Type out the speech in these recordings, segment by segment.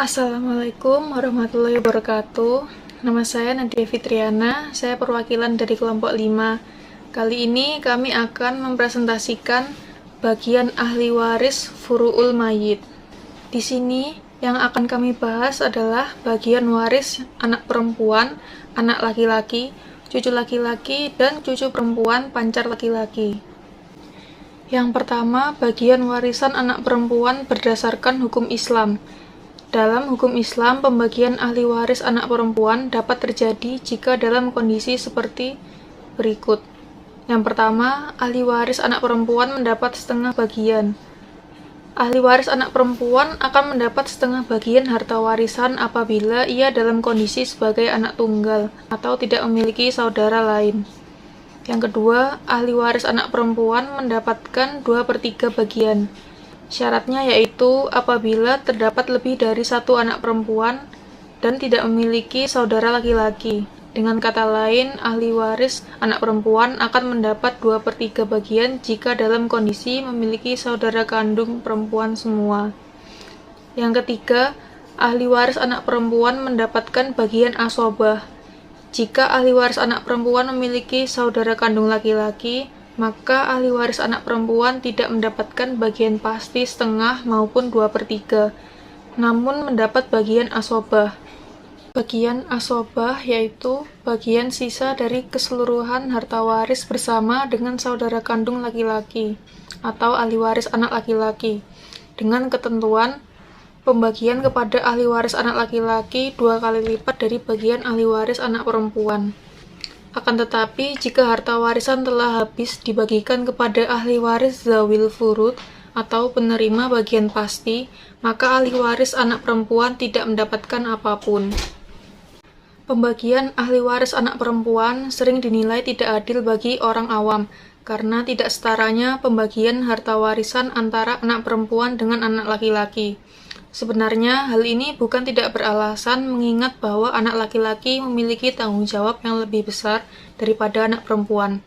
Assalamualaikum warahmatullahi wabarakatuh. Nama saya Nadia Fitriana, saya perwakilan dari kelompok 5. Kali ini kami akan mempresentasikan bagian ahli waris furu'ul mayyit. Di sini yang akan kami bahas adalah bagian waris anak perempuan, anak laki-laki, cucu laki-laki, dan cucu perempuan pancar laki-laki. Yang pertama, bagian warisan anak perempuan berdasarkan hukum Islam. Dalam hukum Islam, pembagian ahli waris anak perempuan dapat terjadi jika dalam kondisi seperti berikut. Yang pertama, ahli waris anak perempuan mendapat setengah bagian. Ahli waris anak perempuan akan mendapat setengah bagian harta warisan apabila ia dalam kondisi sebagai anak tunggal atau tidak memiliki saudara lain. Yang kedua, ahli waris anak perempuan mendapatkan 2/3 bagian. Syaratnya yaitu apabila terdapat lebih dari satu anak perempuan dan tidak memiliki saudara laki-laki. Dengan kata lain, ahli waris anak perempuan akan mendapat 2/3 bagian jika dalam kondisi memiliki saudara kandung perempuan semua. Yang ketiga, ahli waris anak perempuan mendapatkan bagian asobah. Jika ahli waris anak perempuan memiliki saudara kandung laki-laki, maka ahli waris anak perempuan tidak mendapatkan bagian pasti setengah maupun 2/3, namun mendapat bagian asobah. Bagian asobah yaitu bagian sisa dari keseluruhan harta waris bersama dengan saudara kandung laki-laki atau ahli waris anak laki-laki, dengan ketentuan pembagian kepada ahli waris anak laki-laki 2 kali lipat dari bagian ahli waris anak perempuan. Akan tetapi, jika harta warisan telah habis dibagikan kepada ahli waris zawil furud atau penerima bagian pasti, maka ahli waris anak perempuan tidak mendapatkan apapun. Pembagian ahli waris anak perempuan sering dinilai tidak adil bagi orang awam, karena tidak setaranya pembagian harta warisan antara anak perempuan dengan anak laki-laki. Sebenarnya, hal ini bukan tidak beralasan mengingat bahwa anak laki-laki memiliki tanggung jawab yang lebih besar daripada anak perempuan.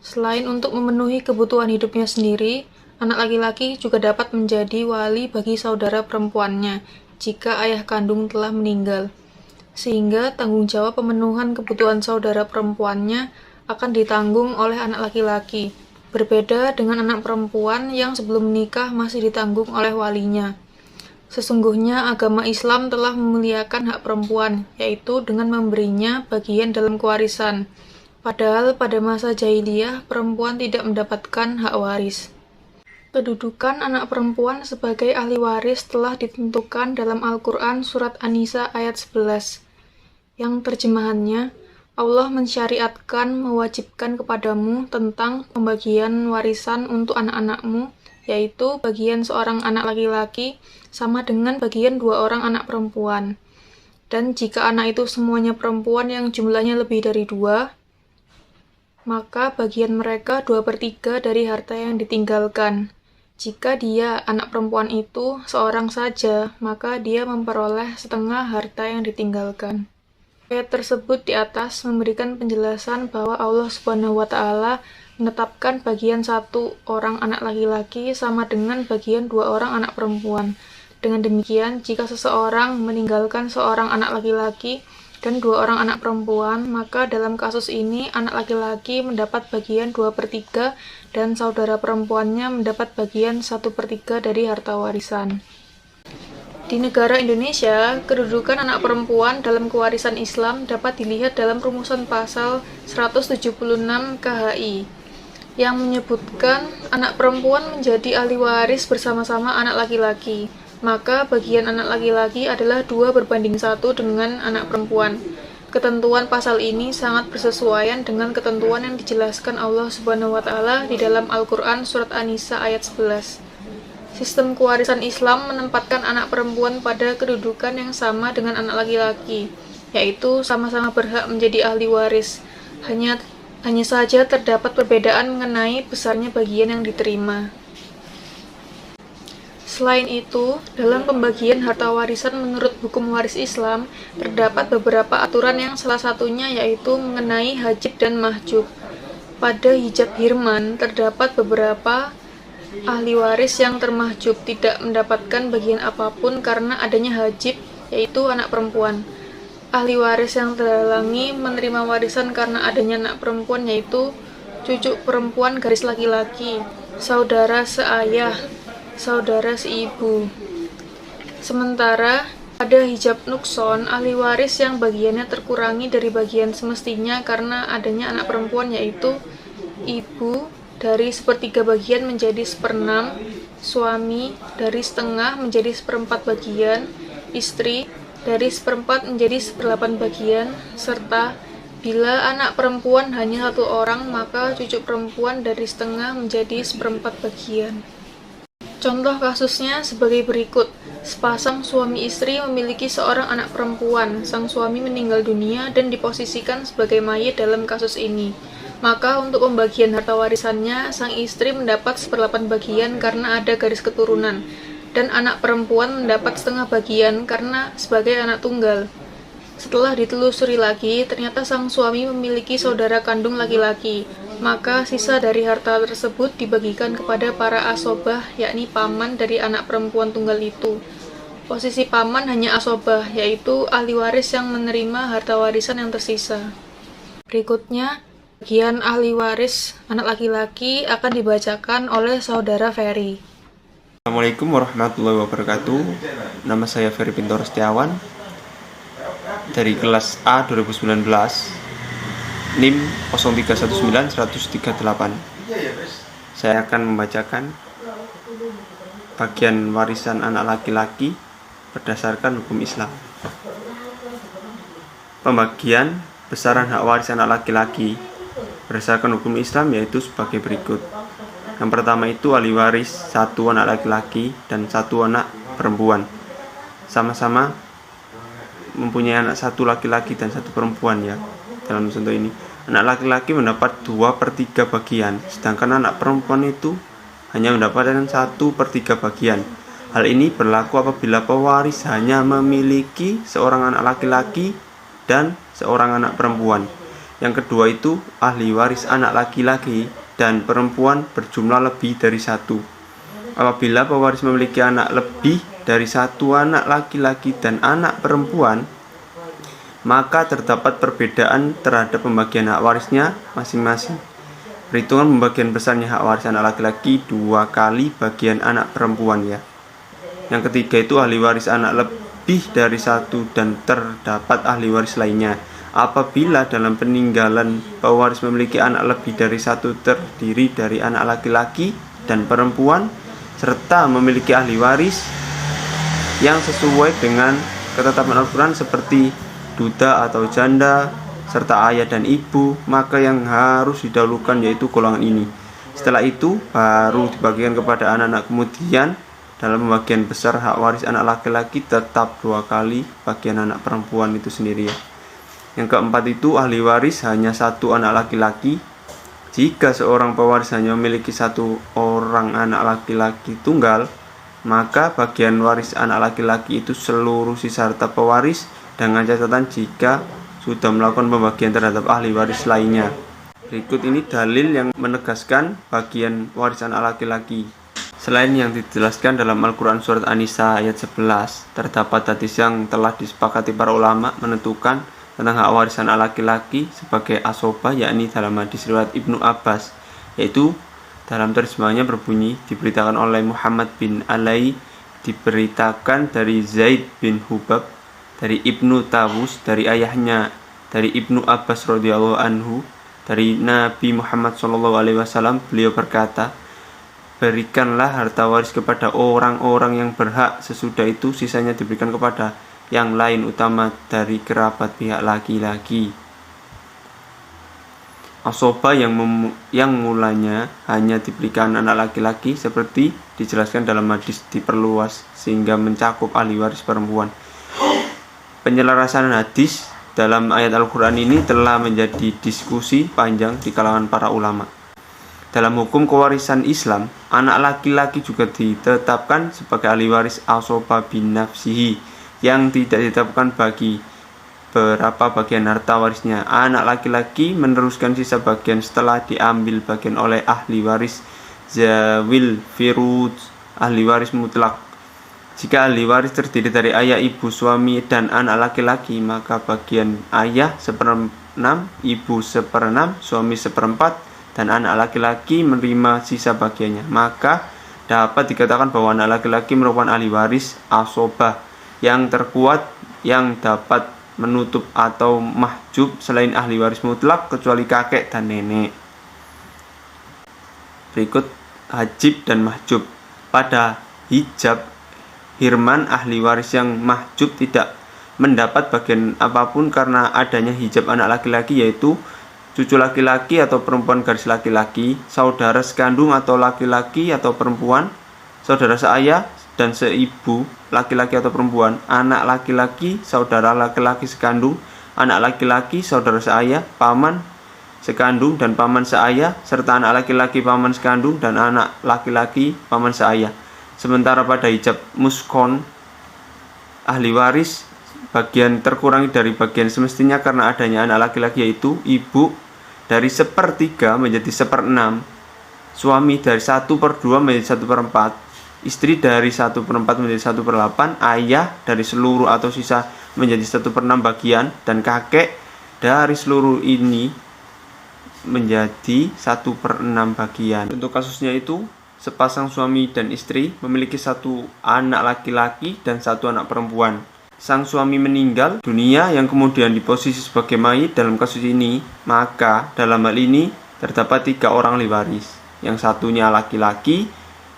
Selain untuk memenuhi kebutuhan hidupnya sendiri, anak laki-laki juga dapat menjadi wali bagi saudara perempuannya jika ayah kandung telah meninggal. Sehingga tanggung jawab pemenuhan kebutuhan saudara perempuannya akan ditanggung oleh anak laki-laki, berbeda dengan anak perempuan yang sebelum menikah masih ditanggung oleh walinya. Sesungguhnya agama Islam telah memuliakan hak perempuan, yaitu dengan memberinya bagian dalam kewarisan. Padahal pada masa jahiliyah, perempuan tidak mendapatkan hak waris. Kedudukan anak perempuan sebagai ahli waris telah ditentukan dalam Al-Quran Surat An-Nisa ayat 11, yang terjemahannya, Allah mensyariatkan mewajibkan kepadamu tentang pembagian warisan untuk anak-anakmu, yaitu bagian seorang anak laki-laki sama dengan bagian 2 orang anak perempuan. Dan jika anak itu semuanya perempuan yang jumlahnya lebih dari 2, maka bagian mereka 2/3 dari harta yang ditinggalkan. Jika dia, anak perempuan itu, seorang saja, maka dia memperoleh setengah harta yang ditinggalkan. Ayat tersebut di atas memberikan penjelasan bahwa Allah Subhanahu wa Ta'ala menetapkan bagian 1 orang anak laki-laki sama dengan bagian 2 orang anak perempuan. Dengan demikian, jika seseorang meninggalkan seorang anak laki-laki dan 2 orang anak perempuan, maka dalam kasus ini anak laki-laki mendapat bagian 2/3 dan saudara perempuannya mendapat bagian 1/3 dari harta warisan. Di negara Indonesia, kedudukan anak perempuan dalam kewarisan Islam dapat dilihat dalam rumusan pasal 176 KHI, yang menyebutkan anak perempuan menjadi ahli waris bersama-sama anak laki-laki. Maka bagian anak laki-laki adalah 2/1 dengan anak perempuan. Ketentuan pasal ini sangat bersesuaian dengan ketentuan yang dijelaskan Allah Subhanahu wa Ta'ala di dalam Al-Quran Surat An-Nisa ayat 11. Sistem kewarisan Islam menempatkan anak perempuan pada kedudukan yang sama dengan anak laki-laki, yaitu sama-sama berhak menjadi ahli waris. Hanya saja terdapat perbedaan mengenai besarnya bagian yang diterima. Selain itu, dalam pembagian harta warisan menurut hukum waris Islam, terdapat beberapa aturan yang salah satunya yaitu mengenai hajib dan mahjub. Pada hijab hirman, terdapat beberapa Ahli waris yang termahjub tidak mendapatkan bagian apapun karena adanya hajib, yaitu anak perempuan. Ahli waris yang terhalangi menerima warisan karena adanya anak perempuan, yaitu cucu perempuan garis laki-laki, saudara seayah, saudara seibu. Sementara pada hijab nukson, ahli waris yang bagiannya terkurangi dari bagian semestinya karena adanya anak perempuan, yaitu ibu dari sepertiga bagian menjadi seperenam, suami dari setengah menjadi seperempat bagian, istri dari seperempat menjadi seperdelapan bagian, serta bila anak perempuan hanya satu orang, maka cucu perempuan dari setengah menjadi seperempat bagian. Contoh kasusnya sebagai berikut. Sepasang suami istri memiliki seorang anak perempuan. Sang suami meninggal dunia dan diposisikan sebagai mayit dalam kasus ini. Maka untuk pembagian harta warisannya, sang istri mendapat seperdelapan bagian karena ada garis keturunan, dan anak perempuan mendapat setengah bagian karena sebagai anak tunggal. Setelah ditelusuri lagi, ternyata sang suami memiliki saudara kandung laki-laki, maka sisa dari harta tersebut dibagikan kepada para asobah, yakni paman dari anak perempuan tunggal itu. Posisi paman hanya asobah, yaitu ahli waris yang menerima harta warisan yang tersisa. Berikutnya, bagian ahli waris anak laki-laki akan dibacakan oleh saudara Ferry. Assalamualaikum warahmatullahi wabarakatuh. Nama saya Ferry Pintor Setiawan dari kelas A 2019, NIM 0319138. Saya akan membacakan bagian warisan anak laki-laki berdasarkan hukum Islam. Pembagian besaran hak waris anak laki-laki berdasarkan hukum Islam yaitu sebagai berikut. Yang pertama itu ahli waris satu anak laki-laki dan satu anak perempuan, sama-sama mempunyai anak satu laki-laki dan satu perempuan ya. Dalam contoh ini, anak laki-laki mendapat 2/3 bagian, sedangkan anak perempuan itu hanya mendapatkan 1/3 bagian. Hal ini berlaku apabila pewaris hanya memiliki seorang anak laki-laki dan seorang anak perempuan. Yang kedua itu ahli waris anak laki-laki dan perempuan berjumlah lebih dari satu. Apabila pewaris memiliki anak lebih dari satu anak laki-laki dan anak perempuan, maka terdapat perbedaan terhadap pembagian hak warisnya masing-masing. Perhitungan pembagian besarnya hak waris anak laki-laki 2 kali bagian anak perempuan ya. Yang ketiga itu ahli waris anak lebih dari satu dan terdapat ahli waris lainnya. Apabila dalam peninggalan pewaris memiliki anak lebih dari satu terdiri dari anak laki-laki dan perempuan serta memiliki ahli waris yang sesuai dengan ketetapan Al-Quran seperti duda atau janda serta ayah dan ibu, maka yang harus didahulukan yaitu golongan ini. Setelah itu baru dibagikan kepada anak-anak kemudian. Dalam pembagian besar hak waris anak laki-laki tetap 2 kali bagian anak perempuan itu sendiri ya. Yang keempat itu ahli waris hanya satu anak laki-laki. Jika seorang pewaris hanya memiliki satu orang anak laki-laki tunggal, maka bagian waris anak laki-laki itu seluruh sisa harta pewaris dengan catatan jika sudah melakukan pembagian terhadap ahli waris lainnya. Berikut ini dalil yang menegaskan bagian waris anak laki-laki. Selain yang dijelaskan dalam Al-Quran Surat An-Nisa ayat 11, terdapat hadis yang telah disepakati para ulama menentukan tentang hak waris anak laki-laki sebagai asobah, yakni dalam hadis riwayat Ibnu Abbas, yaitu dalam terjemahannya berbunyi, diberitakan oleh Muhammad bin Alai, diberitakan dari Zaid bin Hubab, dari Ibnu Tawus, dari ayahnya, dari Ibnu Abbas radhiyallahu anhu, dari Nabi Muhammad SAW, beliau berkata, berikanlah harta waris kepada orang-orang yang berhak, sesudah itu sisanya diberikan kepada yang lain utama dari kerabat pihak laki-laki. Asobah yang mulanya hanya diberikan anak laki-laki seperti dijelaskan dalam hadis diperluas sehingga mencakup ahli waris perempuan. Penyelarasan hadis dalam ayat Al-Quran ini telah menjadi diskusi panjang di kalangan para ulama. Dalam hukum kewarisan Islam, anak laki-laki juga ditetapkan sebagai ahli waris asobah bin nafsihi yang tidak ditetapkan bagi berapa bagian harta warisnya. Anak laki-laki meneruskan sisa bagian setelah diambil bagian oleh ahli waris zawil firud, ahli waris mutlak. Jika ahli waris terdiri dari ayah, ibu, suami, dan anak laki-laki, maka bagian ayah 1/6, ibu 1/6, suami 1/4, dan anak laki-laki menerima sisa bagiannya. Maka dapat dikatakan bahwa anak laki-laki merupakan ahli waris asobah yang terkuat yang dapat menutup atau mahjub selain ahli waris mutlak kecuali kakek dan nenek. Berikut hajib dan mahjub. Pada hijab Hirman, ahli waris yang mahjub tidak mendapat bagian apapun karena adanya hijab anak laki-laki, yaitu cucu laki-laki atau perempuan garis laki-laki, saudara sekandung atau laki-laki atau perempuan, saudara seayah dan seibu laki-laki atau perempuan, anak laki-laki, saudara laki-laki sekandung, anak laki-laki, saudara seayah, paman sekandung dan paman seayah, serta anak laki-laki paman sekandung dan anak laki-laki paman seayah. Sementara pada hijab muskon, ahli waris bagian terkurangi dari bagian semestinya karena adanya anak laki-laki, yaitu ibu dari 1/3 menjadi 1/6, suami dari 1/2 menjadi 1/4, istri dari 1/4 menjadi 1/8, ayah dari seluruh atau sisa menjadi 1/6 bagian, dan kakek dari seluruh ini menjadi 1/6 bagian. Untuk kasusnya itu, sepasang suami dan istri memiliki 1 anak laki-laki dan 1 anak perempuan. Sang suami meninggal dunia yang kemudian diposisi sebagai mayit dalam kasus ini, maka dalam hal ini terdapat 3 orang ahli waris, yang satunya laki-laki,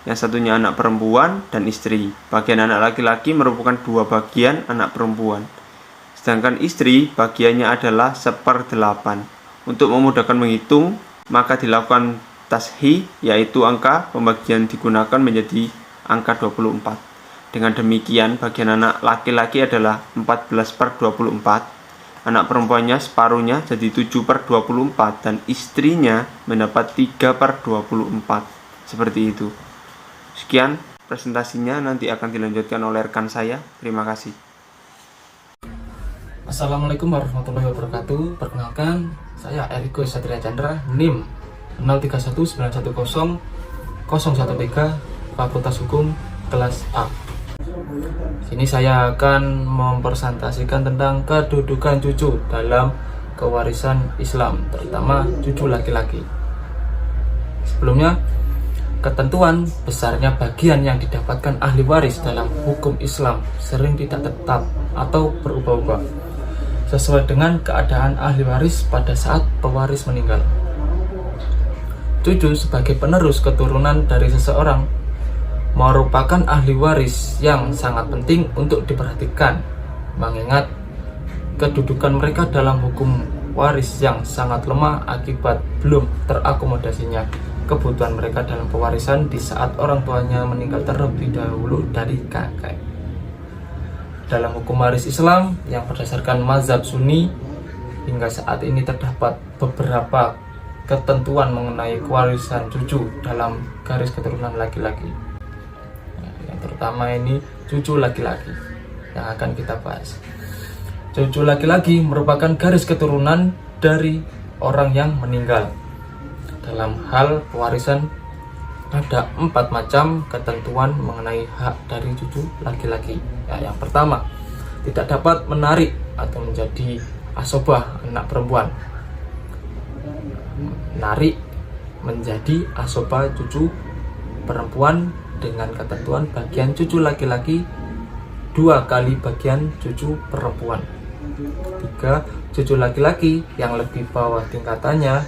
yang satunya anak perempuan, dan istri. Bagian anak laki-laki merupakan 2 bagian anak perempuan, sedangkan istri bagiannya adalah 1/8. Untuk memudahkan menghitung, maka dilakukan tashih, yaitu angka pembagian digunakan menjadi angka 24. Dengan demikian, bagian anak laki-laki adalah 14/24, anak perempuannya separuhnya jadi 7/24, dan istrinya mendapat 3/24. Seperti itu. Sekian presentasinya, nanti akan dilanjutkan oleh rekan saya. Terima kasih. Assalamualaikum warahmatullahi wabarakatuh. Perkenalkan, saya Eriko Satria Chandra, NIM 0319100113, Fakultas Hukum kelas A. Sini saya akan mempresentasikan tentang kedudukan cucu dalam kewarisan Islam, terutama cucu laki-laki. Sebelumnya, ketentuan besarnya bagian yang didapatkan ahli waris dalam hukum Islam sering tidak tetap atau berubah-ubah sesuai dengan keadaan ahli waris pada saat pewaris meninggal. Cucu sebagai penerus keturunan dari seseorang merupakan ahli waris yang sangat penting untuk diperhatikan, mengingat kedudukan mereka dalam hukum waris yang sangat lemah akibat belum terakomodasinya kebutuhan mereka dalam pewarisan di saat orang tuanya meninggal terlebih dahulu dari kakek. Dalam hukum waris Islam yang berdasarkan mazhab Sunni, hingga saat ini terdapat beberapa ketentuan mengenai kewarisan cucu dalam garis keturunan laki-laki. Yang terutama ini cucu laki-laki yang akan kita bahas. Cucu laki-laki merupakan garis keturunan dari orang yang meninggal. Dalam hal pewarisan ada 4 macam ketentuan mengenai hak dari cucu laki-laki. Yang pertama, tidak dapat menarik atau menjadi asobah anak perempuan. Narik menjadi asobah cucu perempuan dengan ketentuan bagian cucu laki-laki 2 kali bagian cucu perempuan. 3. Cucu laki-laki yang lebih bawah tingkatannya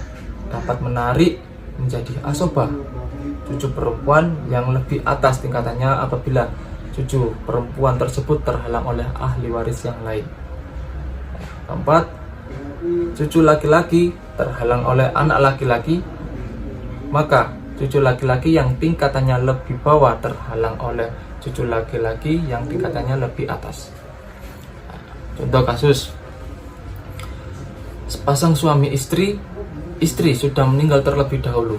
dapat menarik menjadi asobah cucu perempuan yang lebih atas tingkatannya apabila cucu perempuan tersebut terhalang oleh ahli waris yang lain. 4. Cucu laki-laki terhalang oleh anak laki-laki, maka cucu laki-laki yang tingkatannya lebih bawah terhalang oleh cucu laki-laki yang tingkatannya lebih atas. Contoh kasus, sepasang suami istri sudah meninggal terlebih dahulu.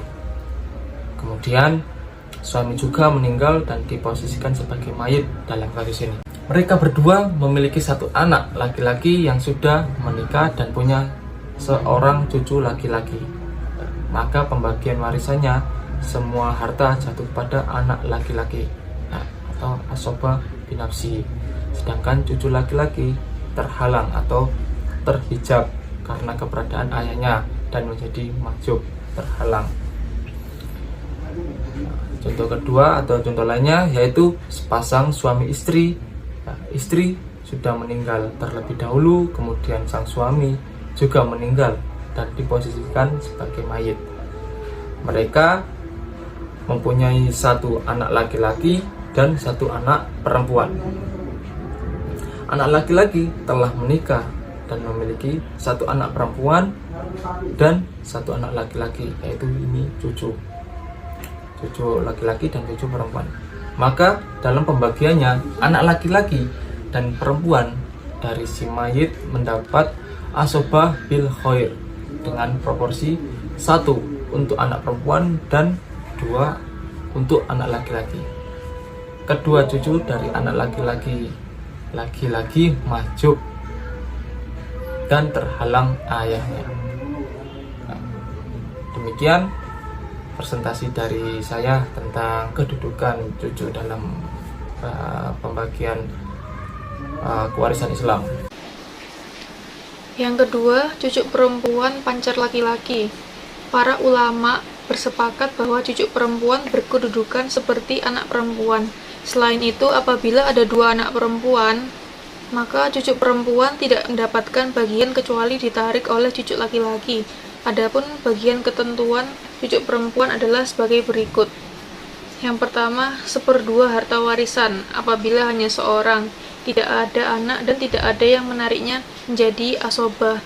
Kemudian suami juga meninggal dan diposisikan sebagai mayit dalam kasus ini. Mereka berdua memiliki 1 anak laki-laki yang sudah menikah dan punya seorang cucu laki-laki. Maka pembagian warisannya semua harta jatuh pada anak laki-laki atau asobah binafsi, sedangkan cucu laki-laki terhalang atau terhijab karena keberadaan ayahnya dan menjadi mahjub, terhalang. Contoh kedua atau contoh lainnya yaitu sepasang suami istri. Istri sudah meninggal terlebih dahulu, kemudian sang suami juga meninggal dan diposisikan sebagai mayit. Mereka mempunyai satu anak laki-laki dan satu anak perempuan. Anak laki-laki telah menikah dan memiliki satu anak perempuan dan satu anak laki-laki, yaitu ini cucu laki-laki dan cucu perempuan. Maka dalam pembagiannya, anak laki-laki dan perempuan dari si mayit mendapat asobah bil khair dengan proporsi 1 untuk anak perempuan dan 2 untuk anak laki-laki. Kedua cucu dari anak laki-laki mahjub dan terhalang ayahnya. Demikian presentasi dari saya tentang kedudukan cucu dalam pembagian kewarisan Islam. Yang kedua, cucu perempuan pancar laki-laki. Para ulama bersepakat bahwa cucu perempuan berkedudukan seperti anak perempuan. Selain itu, apabila ada 2 anak perempuan, maka cucu perempuan tidak mendapatkan bagian kecuali ditarik oleh cucu laki-laki. Adapun bagian ketentuan cucu perempuan adalah sebagai berikut. Yang pertama, 1/2 harta warisan apabila hanya seorang, tidak ada anak dan tidak ada yang menariknya menjadi asobah.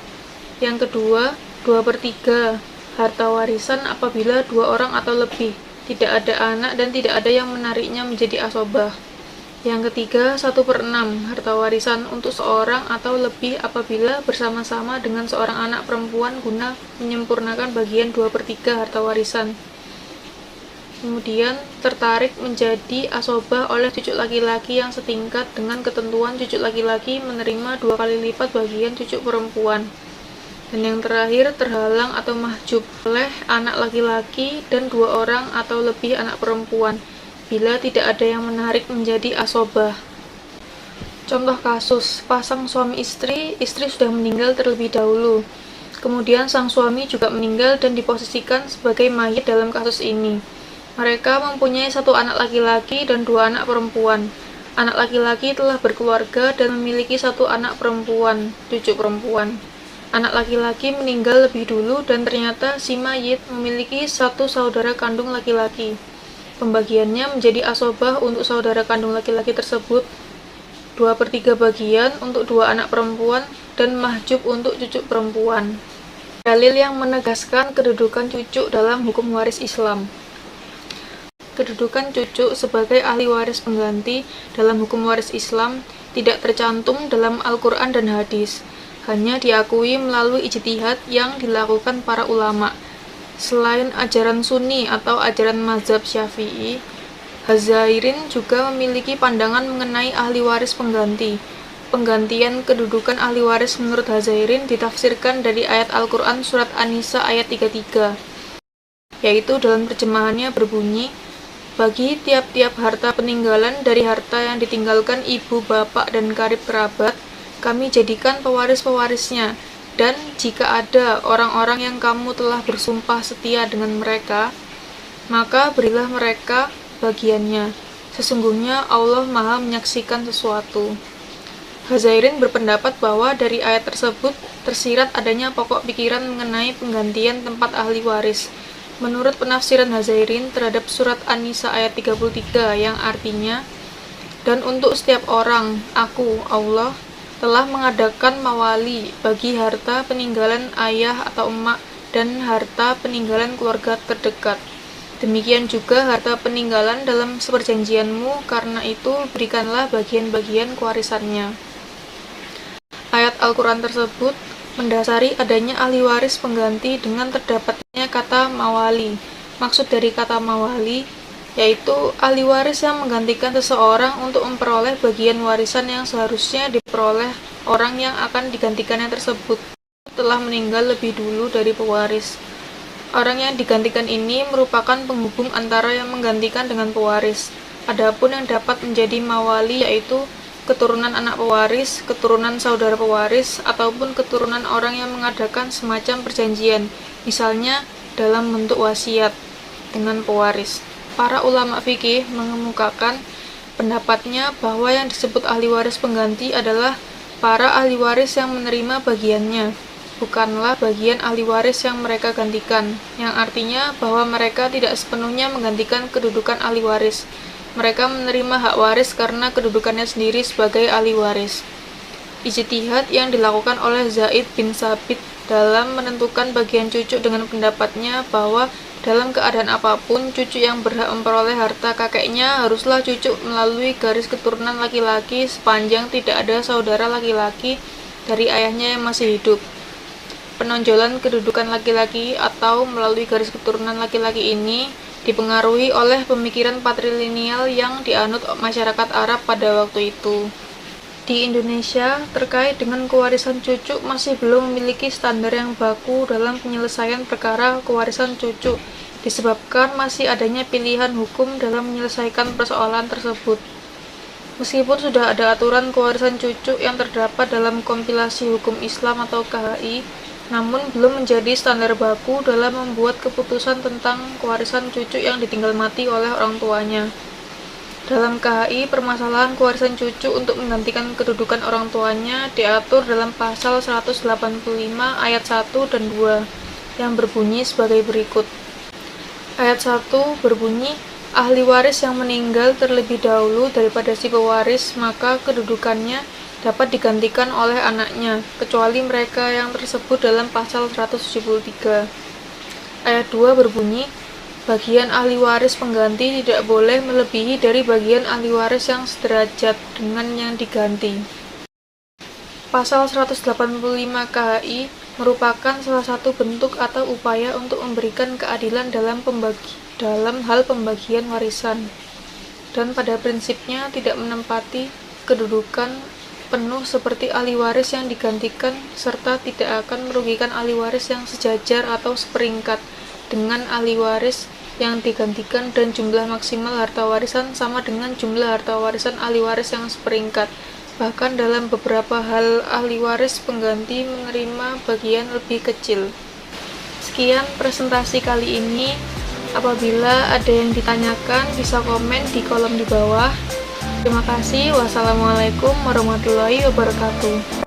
Yang kedua, 2/3 harta warisan apabila 2 orang atau lebih, tidak ada anak dan tidak ada yang menariknya menjadi asobah. Yang ketiga, 1/6 harta warisan untuk seorang atau lebih apabila bersama-sama dengan seorang anak perempuan guna menyempurnakan bagian 2/3 harta warisan. Kemudian tertarik menjadi asobah oleh cucu laki-laki yang setingkat dengan ketentuan cucu laki-laki menerima 2 kali lipat bagian cucu perempuan. Dan yang terakhir, terhalang atau mahjub oleh anak laki-laki dan 2 orang atau lebih anak perempuan bila tidak ada yang menarik menjadi asobah. Contoh kasus, pasang suami istri sudah meninggal terlebih dahulu. Kemudian sang suami juga meninggal dan diposisikan sebagai mayit dalam kasus ini. Mereka mempunyai 1 anak laki-laki dan 2 anak perempuan. Anak laki-laki telah berkeluarga dan memiliki 1 anak perempuan, cucu perempuan. Anak laki-laki meninggal lebih dulu dan ternyata si mayit memiliki 1 saudara kandung laki-laki. Pembagiannya menjadi asobah untuk saudara kandung laki-laki tersebut, 2/3 bagian untuk 2 anak perempuan dan mahjub untuk cucu perempuan. Dalil yang menegaskan kedudukan cucu dalam hukum waris Islam. Kedudukan cucu sebagai ahli waris pengganti dalam hukum waris Islam tidak tercantum dalam Al-Quran dan hadis, hanya diakui melalui ijtihad yang dilakukan para ulama. Selain ajaran Sunni atau ajaran mazhab Syafi'i, Hazairin juga memiliki pandangan mengenai ahli waris pengganti. Penggantian kedudukan ahli waris menurut Hazairin ditafsirkan dari ayat Al-Quran surat An-Nisa ayat 33, yaitu dalam terjemahannya berbunyi, bagi tiap-tiap harta peninggalan dari harta yang ditinggalkan ibu, bapak, dan karib kerabat, kami jadikan pewaris-pewarisnya. Dan jika ada orang-orang yang kamu telah bersumpah setia dengan mereka, maka berilah mereka bagiannya. Sesungguhnya Allah Maha menyaksikan sesuatu. Hazairin berpendapat bahwa dari ayat tersebut tersirat adanya pokok pikiran mengenai penggantian tempat ahli waris. Menurut penafsiran Hazairin terhadap surat An-Nisa ayat 33 yang artinya, dan untuk setiap orang, aku, Allah, telah mengadakan mawali bagi harta peninggalan ayah atau emak dan harta peninggalan keluarga terdekat. Demikian juga harta peninggalan dalam seperjanjianmu, karena itu berikanlah bagian-bagian kewarisannya. Ayat Al-Quran tersebut mendasari adanya ahli waris pengganti dengan terdapatnya kata mawali. Maksud dari kata mawali yaitu ahli waris yang menggantikan seseorang untuk memperoleh bagian warisan yang seharusnya diperoleh orang yang akan digantikannya tersebut telah meninggal lebih dulu dari pewaris. Orang yang digantikan ini merupakan penghubung antara yang menggantikan dengan pewaris. Adapun yang dapat menjadi mawali yaitu keturunan anak pewaris, keturunan saudara pewaris, ataupun keturunan orang yang mengadakan semacam perjanjian, misalnya dalam bentuk wasiat dengan pewaris. Para ulama fikih mengemukakan pendapatnya bahwa yang disebut ahli waris pengganti adalah para ahli waris yang menerima bagiannya, bukanlah bagian ahli waris yang mereka gantikan, yang artinya bahwa mereka tidak sepenuhnya menggantikan kedudukan ahli waris. Mereka menerima hak waris karena kedudukannya sendiri sebagai ahli waris. Ijtihad yang dilakukan oleh Zaid bin Sabit dalam menentukan bagian cucu dengan pendapatnya bahwa dalam keadaan apapun, cucu yang berhak memperoleh harta kakeknya haruslah cucu melalui garis keturunan laki-laki sepanjang tidak ada saudara laki-laki dari ayahnya yang masih hidup. Penonjolan kedudukan laki-laki atau melalui garis keturunan laki-laki ini dipengaruhi oleh pemikiran patrilineal yang dianut masyarakat Arab pada waktu itu. Di Indonesia, terkait dengan kewarisan cucu masih belum memiliki standar yang baku dalam penyelesaian perkara kewarisan cucu, disebabkan masih adanya pilihan hukum dalam menyelesaikan persoalan tersebut. Meskipun sudah ada aturan kewarisan cucu yang terdapat dalam kompilasi hukum Islam atau KHI, namun belum menjadi standar baku dalam membuat keputusan tentang kewarisan cucu yang ditinggal mati oleh orang tuanya. Dalam KHI, permasalahan kewarisan cucu untuk menggantikan kedudukan orang tuanya diatur dalam pasal 185 ayat 1 dan 2 yang berbunyi sebagai berikut. Ayat 1 berbunyi, ahli waris yang meninggal terlebih dahulu daripada si pewaris, maka kedudukannya dapat digantikan oleh anaknya, kecuali mereka yang tersebut dalam pasal 173. Ayat 2 berbunyi, bagian ahli waris pengganti tidak boleh melebihi dari bagian ahli waris yang sederajat dengan yang diganti. Pasal 185 KHI merupakan salah satu bentuk atau upaya untuk memberikan keadilan dalam hal pembagian warisan, dan pada prinsipnya tidak menempati kedudukan penuh seperti ahli waris yang digantikan, serta tidak akan merugikan ahli waris yang sejajar atau seperingkat dengan ahli waris yang digantikan, dan jumlah maksimal harta warisan sama dengan jumlah harta warisan ahli waris yang seperingkat. Bahkan dalam beberapa hal ahli waris pengganti menerima bagian lebih kecil. Sekian presentasi kali ini. Apabila ada yang ditanyakan bisa komen di kolom di bawah. Terima kasih. Wassalamualaikum warahmatullahi wabarakatuh.